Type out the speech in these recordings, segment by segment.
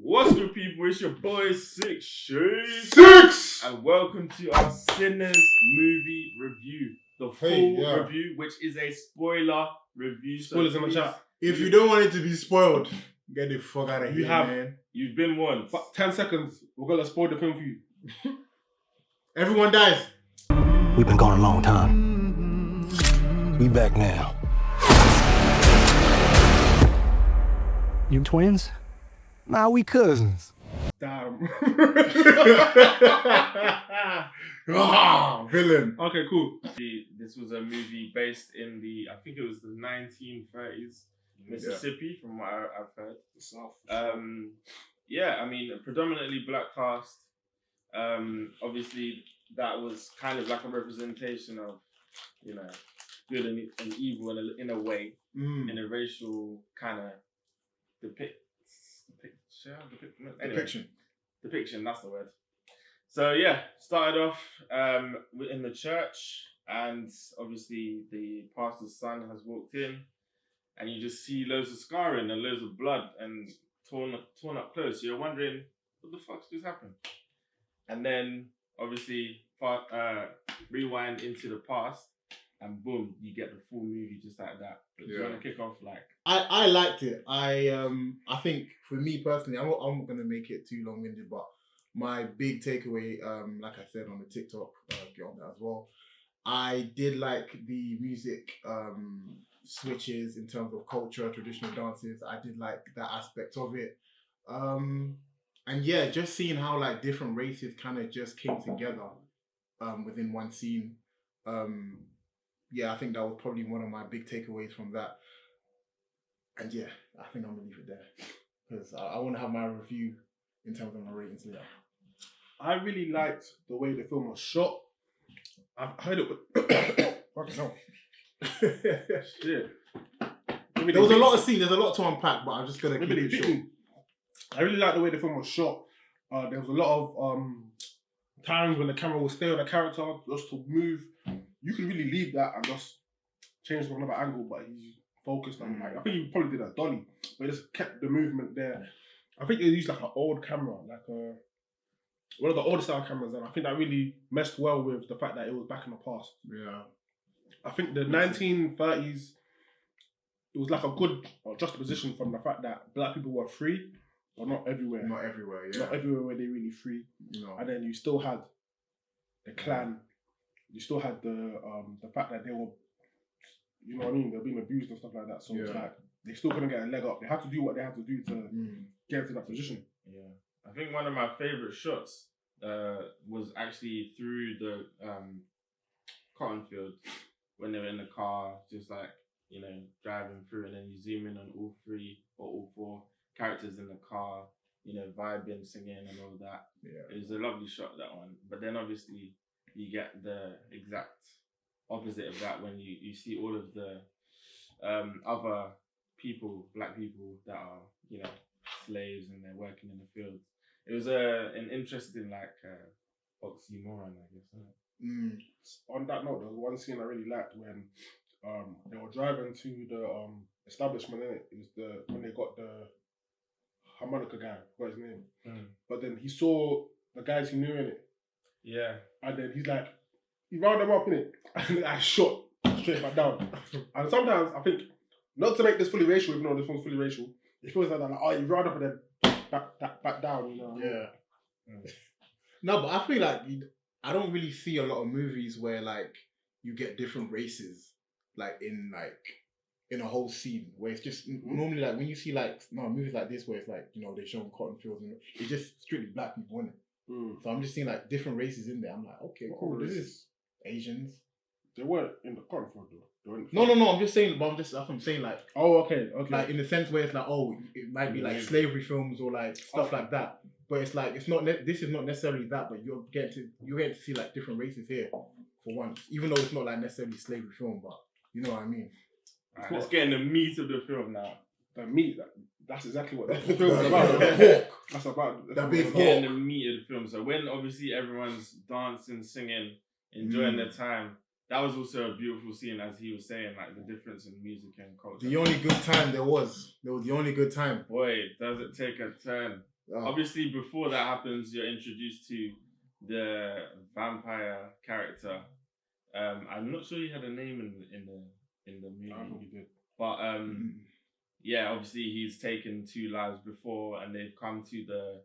What's good, people? It's your boy SixShades. Six! And welcome to our Sinners movie review. The full review, which is a spoiler review. Spoilers in the chat. If you don't want it to be spoiled, get the fuck out of here, man. You've been warned. 10 seconds, we're going to spoil the film for you. Everyone dies. We've been gone a long time. We back now. You twins? Nah, we cousins. Damn. Villain. Okay, cool. This was a movie based in I think it was the 1930s, Mississippi, from what I've heard. The South. Yeah, I mean, a predominantly black cast. Obviously, that was kind of like a representation of, good and evil in a way, in a racial kind of depiction, that's the word. So yeah, started off in the church, and obviously the pastor's son has walked in, and you just see loads of scarring and loads of blood and torn up clothes. So you're wondering, what the fuck's just happened? And then obviously rewind into the past, and boom, you get the full movie just like that. But do you want to kick off I liked it. I think for me personally, I'm not gonna make it too long-winded, but my big takeaway, like I said on the TikTok, get on that as well. I did like the music switches in terms of culture, traditional dances. I did like that aspect of it. And yeah, just seeing how like different races kind of just came together within one scene. Yeah, I think that was probably one of my big takeaways from that. And yeah, I think I'm gonna leave it there because I want to have my review in terms of my ratings later. I really liked the way the film was shot. I've heard it with... Fucking hell. Shit. There was a lot of scenes, there's a lot to unpack, but I'm just gonna keep it short. I really liked the way the film was shot. There was a lot of times when the camera will stay on a character just to move. You can really leave that and just change to another angle, but he focused on I think he probably did a dolly, but he just kept the movement there. I think they used like an old camera, like one of the old style cameras, and I think that really messed well with the fact that it was back in the past. Yeah. I think the 1930s, it was like a good juxtaposition from the fact that black people were free, but not everywhere. Not everywhere, yeah. Not everywhere were they really free. No. And then you still had the clan. You still had the fact that they were, you know what I mean, they were being abused and stuff like that. So it's like they still couldn't get a leg up. They had to do what they had to do to get into that position. Yeah, I think one of my favorite shots was actually through the cotton field when they were in the car, just like driving through, and then you zoom in on all three or all four characters in the car, vibing, singing, and all that. Yeah, it was a lovely shot, that one. But then obviously you get the exact opposite of that when you see all of the other people, black people that are slaves, and they're working in the fields. It was an interesting oxymoron, I guess. On that note, there was one scene I really liked when they were driving to the establishment, innit? It was when they got the harmonica guy, what his name? But then he saw the guys he knew in it. Yeah. And then he's like, he rounded them up in it, and I shot straight back down. And sometimes I think, not to make this fully racial, even though this one's fully racial, it feels like you round up and then back down, Yeah. No, but I feel like I don't really see a lot of movies where like you get different races in a whole scene, where it's just normally like when you see movies like this where it's like they show cotton fields and it's just strictly black people in it. So I'm just seeing like different races in there. I'm like, okay, cool. This is Asians. They weren't in the cotton field though. No. I'm just saying. But that's what I'm saying. Like, oh, okay. Like in the sense where it's like, it might be like slavery films or like stuff like that. But it's like it's not. This is not necessarily that. But you're getting to see like different races here for once, even though it's not like necessarily slavery film. But you know what I mean. Right, let's get in the meat of the film now. The meat. That's exactly what the film is about. That's about the big pork. In the meat of the film. So when obviously everyone's dancing, singing, enjoying their time, that was also a beautiful scene, as he was saying, like the difference in music and culture. The only good time there was the only good time. Boy, does it take a turn Obviously, before that happens, you're introduced to the vampire character. I'm not sure he had a name in the movie. I think he did. But yeah, obviously he's taken 2 lives before, and they've come to the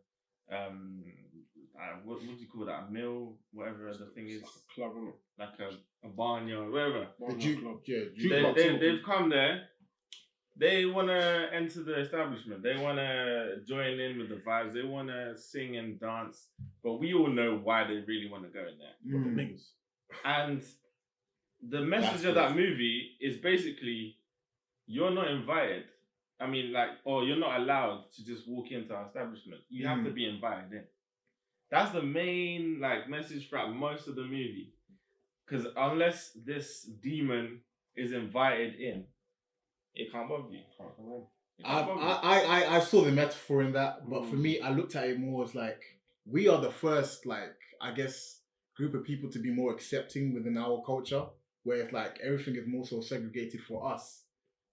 what do you call that? A mill, whatever the thing is. Like a club, isn't it? Like a barnyard, whatever. Barnyard Juke club. club. They've come there. They want to enter the establishment. They want to join in with the vibes. They want to sing and dance. But we all know why they really want to go in there. The niggas. And the message of that movie is basically, you're not invited. I mean, or you're not allowed to just walk into our establishment. You have to be invited in. That's the main message throughout most of the movie. Because unless this demon is invited in, it can't bother you. I saw the metaphor in that, but for me, I looked at it more as we are the first, I guess, group of people to be more accepting within our culture, where it's everything is more so segregated for us,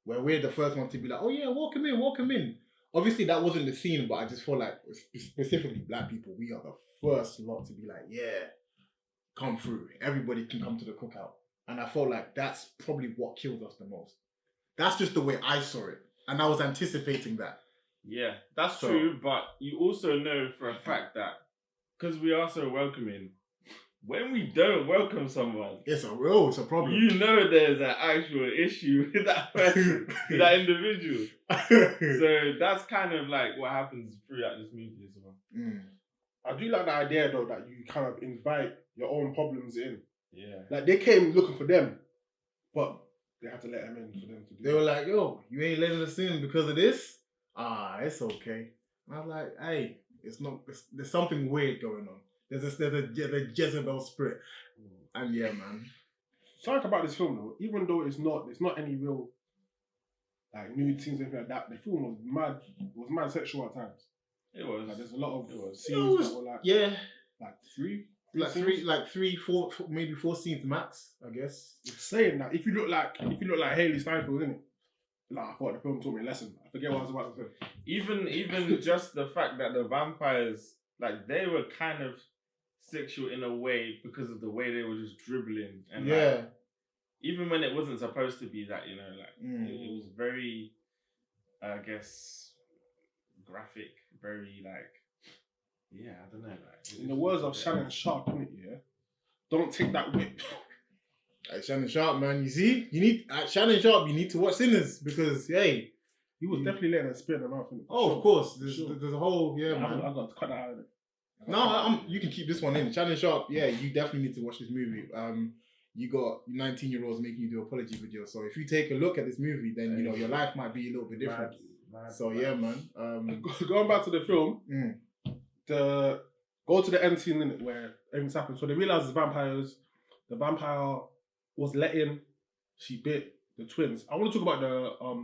where we're the first ones to be oh yeah, welcome in. Obviously, that wasn't the scene, but I just feel specifically black people, we are the first lot to be yeah, come through. Everybody can come to the cookout. And I felt that's probably what kills us the most. That's just the way I saw it. And I was anticipating that. Yeah, that's true. But you also know for a fact that because we are so welcoming, when we don't welcome someone, it's a problem. You know there's an actual issue with that person, that individual. So that's kind of what happens throughout this movie as well. I do like the idea though that you kind of invite your own problems in. Yeah. They came looking for them, but they had to let them in for them to do. They were yo, you ain't letting us in because of this? It's okay. And I was hey, there's something weird going on. There's a Jezebel spirit. And yeah, man. Something about this film though, even though it's not any real nude scenes or anything like that, the film was mad sexual at times. It was. There's a lot of scenes that were three, four, maybe 4 scenes max, I guess. It's saying that if you look like Haley Steinfeld, isn't it? I thought the film taught me a lesson. I forget what I was about to say. Even just the fact that the vampires, they were kind of sexual in a way because of the way they were just dribbling and even when it wasn't supposed to be that, it was very, I guess, graphic, very I don't know. In the words of Shannon Sharp, innit, don't take that whip. Shannon Sharp, man, you see, you need Shannon Sharp. You need to watch Sinners because he was definitely letting her spit in her mouth. Of course, there's a whole man. I got to cut that out of it. No, you can keep this one in. Shannon Sharp, you definitely need to watch this movie. You got 19-year-olds making you do apology videos. So if you take a look at this movie, then your life might be a little bit different. Yeah, man. Going back to the film, go to the end scene in it where everything's happened. So they realize it's vampires. The vampire was let in. She bit the twins. I want to talk about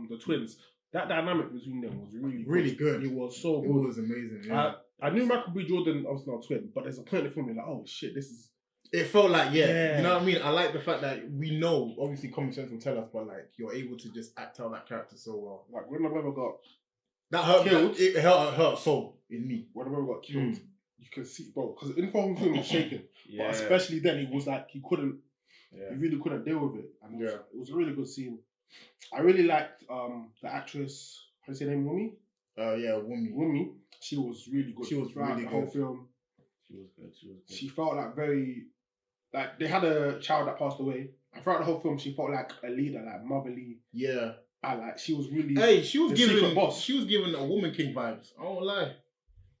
the twins. That dynamic between them was really good. It was so good. It was amazing. Yeah. I knew Michael B. Jordan was not a twin, but there's a point in the film where oh shit, this is. It felt you know what I mean? I like the fact that we know, obviously common sense will tell us, but you're able to just act out that character so well. When my brother got that hurt, killed, it hurt so in me. When my brother got killed, you can see, bro, because the whole film was shaking, but especially then, it was he couldn't, he really couldn't deal with it, and it was a really good scene. I really liked the actress, how do you say her name, Wumi? Wumi. She was really good. She was really the whole film. She was good. She felt very, they had a child that passed away. And throughout the whole film, she felt like a leader, motherly. Yeah. And she was really. Hey, she was giving a woman king vibes. I won't lie.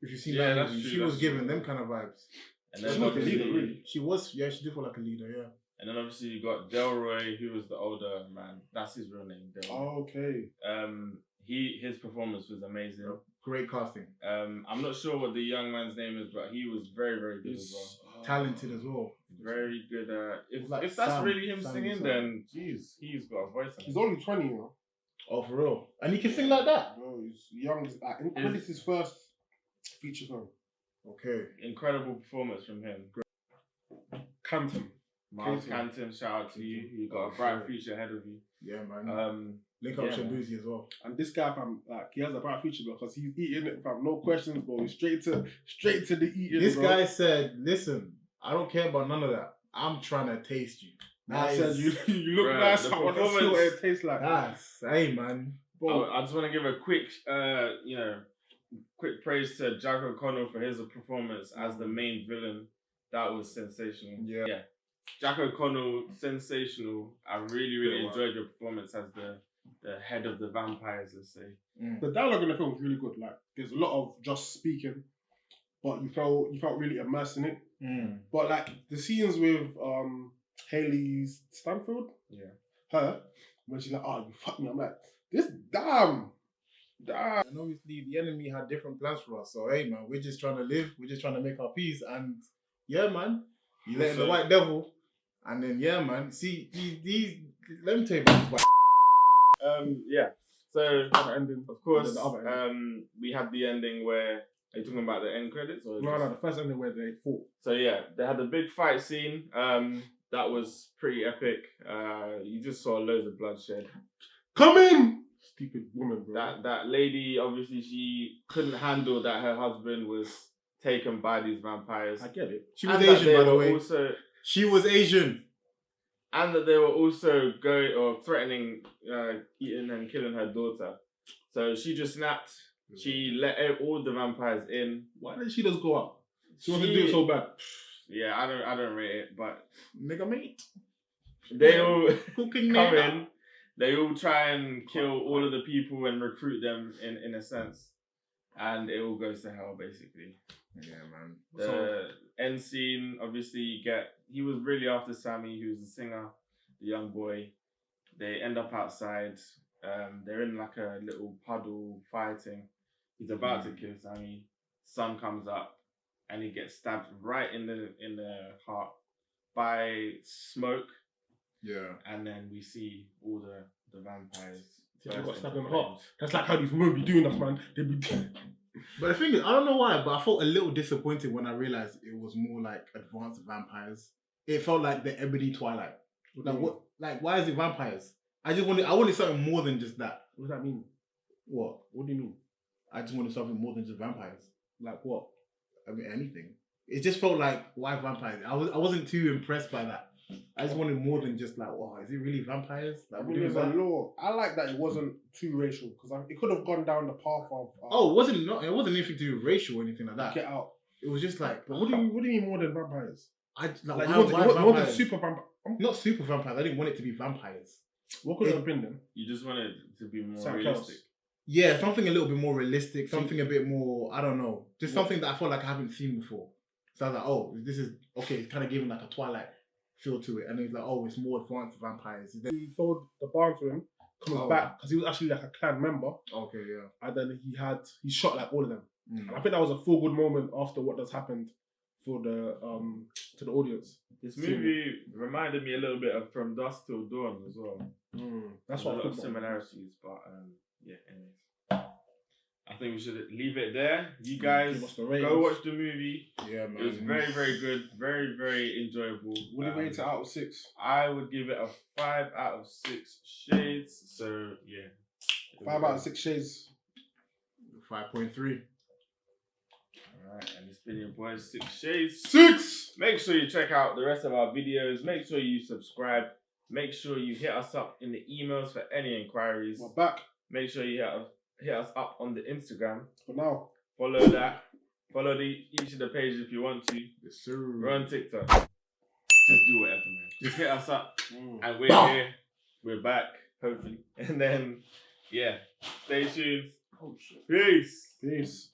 If you see that movie, she was giving them kind of vibes. And then she was the leader, really. She was, she did feel like a leader, yeah. And then obviously you got Delroy, who was the older man. That's his real name, Delroy. Oh, okay. His performance was amazing. Great casting. I'm not sure what the young man's name is, but he was very, very good as well. Talented as well. Very good. If that's really him singing, then jeez, he's got a voice. He's only 20, you know. Oh, for real? And he can sing like that? Bro, he's young. This is his first feature film. Okay. Incredible performance from him. Canton. Miles Canton, shout out to you. You got a bright future ahead of you. Yeah, man. Link up Yeah, man. Shambuzi as well. And this guy, fam, like he has a bright future because he's eating it, fam. No questions, bro. He's straight to the eating. This bro. guy said, "Listen, I don't care about none of that. I'm trying to taste you." I said, you look Bruh, nice. the I want to see what it tastes like. Hey man, Bro, I just want to give a quick, quick praise to Jack O'Connell for his performance as the main villain. That was sensational. Yeah. Jack O'Connell, sensational. I really, really Yeah, enjoyed your performance as the head of the vampires, let's say. the dialogue in the film was really good. Like, there's a lot of just speaking, but you felt really immersed in it. But like the scenes with Hayley Stanfield, her, when she's like, "Oh, you fucked me," I'm like, this damn. And obviously the enemy had different plans for us. So hey man, we're just trying to live. We're just trying to make our peace. And yeah, man, you let in the white devil, and then yeah, man. See these. Let me tell you about this. So ending, of course, the other ending. we had the ending where. Are you talking about the end credits or? No, the first ending where they fought. So yeah, they had a big fight scene. That was pretty epic. You just saw loads of bloodshed. Come in, stupid woman, bro. That lady, obviously, she couldn't handle that her husband was taken by these vampires. I get it. She was And that Asian, they by the were way. also, She was Asian. and that they were also going or threatening eating and killing her daughter. So she just snapped. She let all the vampires in. Why didn't she just go up? She wanted to do it so bad. Yeah, I don't rate it, but Nigga mate. they all Cooking come nigga. in. They all try and kill all of the people and recruit them in a sense, and it all goes to hell basically. Yeah, man. The end scene, obviously, he was really after Sammy, who's the singer, the young boy. They end up outside. They're in like a little puddle fighting. He's about to kill Sammy. Sun comes up, and he gets stabbed right in the heart by smoke. Yeah. And then we see all the vampires. They got burst stabbed in into the heart. flames. That's like how these women be doing us, man. They be. But the thing is, I don't know why, but I felt a little disappointed when I realized it was more like advanced vampires. It felt like the Ebony Twilight. Like what? Like why is it vampires? I wanted something more than just that. What does that mean? What? What do you mean? I just wanted something more than just vampires. Like what? I mean, anything. It just felt like why vampires? I wasn't too impressed by that. I just wanted more than just like, wow, is it really vampires? Like, I we're mean, doing there's a that? law. I like that it wasn't too racial because it could have gone down the path of. Oh, it wasn't anything to do with racial or anything like that. Get out. It was just like, But what do you mean more than vampires? like Like why you wanted vampires? super vampire. Not super vampires. I didn't want it to be vampires. What could it have been then? You just wanted it to be more Something realistic. else. Yeah, something a little bit more realistic, something a bit more, I don't know, just What? something that I felt like I haven't seen before. So I was like, oh, this is, okay, it's kind of giving like a Twilight feel to it. And he's like, oh, it's more advanced vampires. He sold the barn to him, comes back, because he was actually like a clan member, Okay, yeah. and then he shot like all of them. Mm. And I think that was a full good moment after what has happened for the to the audience. This movie reminded me a little bit of From Dusk Till Dawn as well. That's There's what a lot I of thought. similarities, but yeah. Anyways, I think we should leave it there. You guys Give us the go ratings. watch the movie. Yeah, man. It was very, very good. Very, very enjoyable. Would you rate it out of 6? I would give it a 5 out of 6 shades. So yeah, 5 out of 6 shades. 5.3. Alright, and it's been your boys 6 Shades. 6! Make sure you check out the rest of our videos. Make sure you subscribe. Make sure you hit us up in the emails for any inquiries. We're back Make sure you hit us up on the Instagram. for now. Follow that. Follow each of the pages if you want to. Yes, sir. We're on TikTok. Just do whatever, man. Just hit us up. And we're here. We're back, hopefully. And then, yeah. Stay tuned. Oh shit. Peace. Peace.